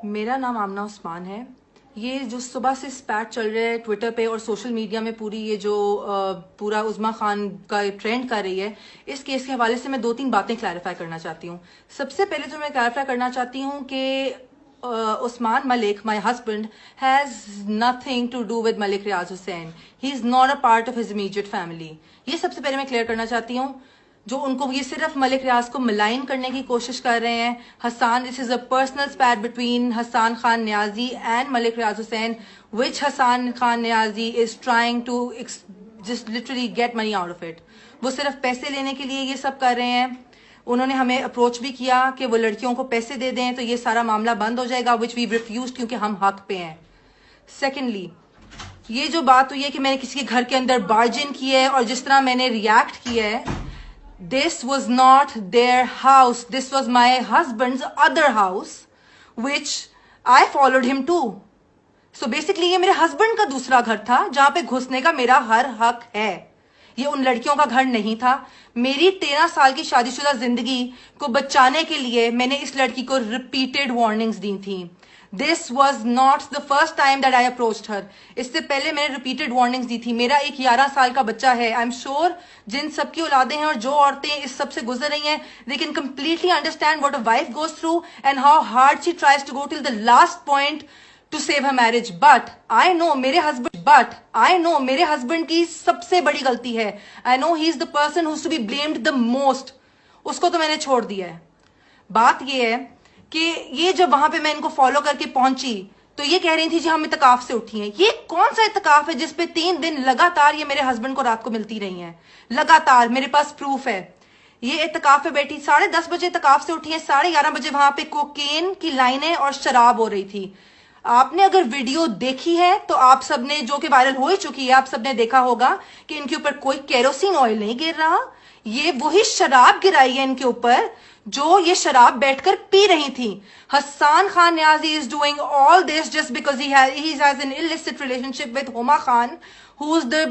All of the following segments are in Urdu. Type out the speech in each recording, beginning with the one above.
میرا نام آمنہ عثمان ہے. یہ جو صبح سے اسپیٹ چل رہا ہے ٹویٹر پہ اور سوشل میڈیا میں پوری یہ جو پورا عظمیٰ خان کا ٹرینڈ کر رہی ہے، اس کیس کے حوالے سے میں 2-3 باتیں کلیریفائی کرنا چاہتی ہوں. سب سے پہلے تو میں کلیریفائی کرنا چاہتی ہوں کہ عثمان ملک, my husband, has nothing to do with Malik Riaz Hussain. He is not a part of his immediate family. یہ سب سے پہلے میں کلیئر کرنا چاہتی ہوں. جو ان کو یہ صرف ملک ریاض کو ملائن کرنے کی کوشش کر رہے ہیں. حسان, this is a personal spat between Hassan Khan Niazi and Malik Riaz Hussain, which Hassan Khan Niazi is trying to just literally get money out of it. وہ صرف پیسے لینے کے لیے یہ سب کر رہے ہیں. انہوں نے ہمیں اپروچ بھی کیا کہ وہ لڑکیوں کو پیسے دے دیں تو یہ سارا معاملہ بند ہو جائے گا, which we refused کیونکہ ہم حق پہ ہیں. سیکنڈلی, یہ جو بات ہوئی ہے کہ میں نے کسی کے گھر کے اندر بارجن کیا ہے اور جس طرح میں نے ریاکٹ کیا ہے, this was not their house, this was my husband's other house which I followed him to. So basically یہ میرے ہسبینڈ کا دوسرا گھر تھا جہاں پہ گھسنے کا میرا ہر حق ہے. یہ ان لڑکیوں کا گھر نہیں تھا. میری 13 سال کی شادی شدہ زندگی کو بچانے کے لیے میں نے اس لڑکی کو ریپیٹڈ وارننگز دی تھیں. This was not the first time that I approached her. اس سے پہلے میں نے ریپیٹڈ وارننگز دی تھی. میرا ایک 11 سال کا بچہ ہے. I'm sure جن سب کی اولادیں ہیں اور جو عورتیں اس سب سے گزر رہی ہیں, they can completely understand what a wife goes through and how hard she tries to go till the last point to save her marriage. But I know میرے ہسبینڈ کی سب سے بڑی غلطی ہے. I know he is the person who's to be blamed the most. اس کو تو میں نے چھوڑ دیا ہے. بات یہ ہے کہ یہ جب وہاں پہ میں ان کو فالو کر کے پہنچی تو یہ کہہ رہی تھی جی ہم اعتکاف سے اٹھی ہیں. یہ کون سا اعتکاف ہے جس پہ 3 دن لگاتار یہ میرے ہسبینڈ کو رات کو ملتی رہی ہیں؟ لگاتار میرے پاس پروف ہے. یہ اعتکاف پہ بیٹھی 10:30 بجے اعتکاف سے اٹھی ہیں, 11:30 بجے وہاں پہ کوکین کی لائنیں اور شراب ہو رہی تھی. آپ نے اگر ویڈیو دیکھی ہے تو آپ سب نے, جو کہ وائرل ہو ہی چکی ہے, آپ سب نے دیکھا ہوگا کہ ان کے اوپر کوئی کیروسین آئل نہیں گر رہا. یہ وہی شراب گرائی ہے ان کے اوپر جو یہ شراب بیٹھ کر پی رہی تھی. حسان خان نیازی is doing all this just because he has an illicit relationship with Huma Khan, who is the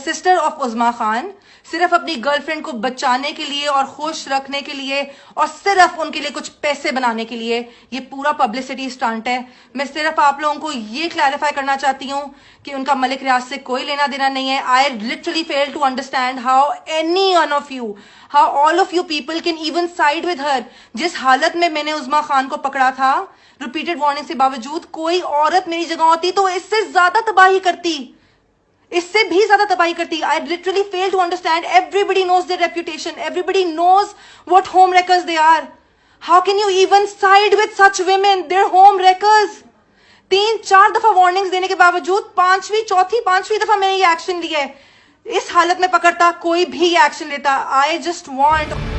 sister of Uzma Khan. صرف اپنی گرل فرینڈ کو بچانے کے لیے اور خوش رکھنے کے لیے اور صرف ان کے لیے کچھ پیسے بنانے کے لیے یہ پورا پبلسٹی اسٹنٹ ہے. میں صرف آپ لوگوں کو یہ کلیریفائی کرنا چاہتی ہوں کہ ان کا ملک ریاض سے کوئی لینا دینا نہیں ہے. I literally fail to understand how any one of you, how all of you people can even side with her. جس حالت میں نے عظمیٰ خان کو پکڑا تھا ریپیٹڈ وارننگ سے باوجود, کوئی عورت میری جگہ ہوتی تو اس سے زیادہ تباہی کرتی, اس سے بھی زیادہ تباہی کرتی. I literally fail to understand. Everybody knows their reputation. Everybody knows what home wreckers they are. How can you even side with such women? They're home wreckers. 3-4 دفعہ وارننگز دینے کے باوجود 5ویں دفعہ میں نے یہ ایکشن لیا ہے. اس حالت میں پکڑتا کوئی بھی ایکشن لیتا. I just want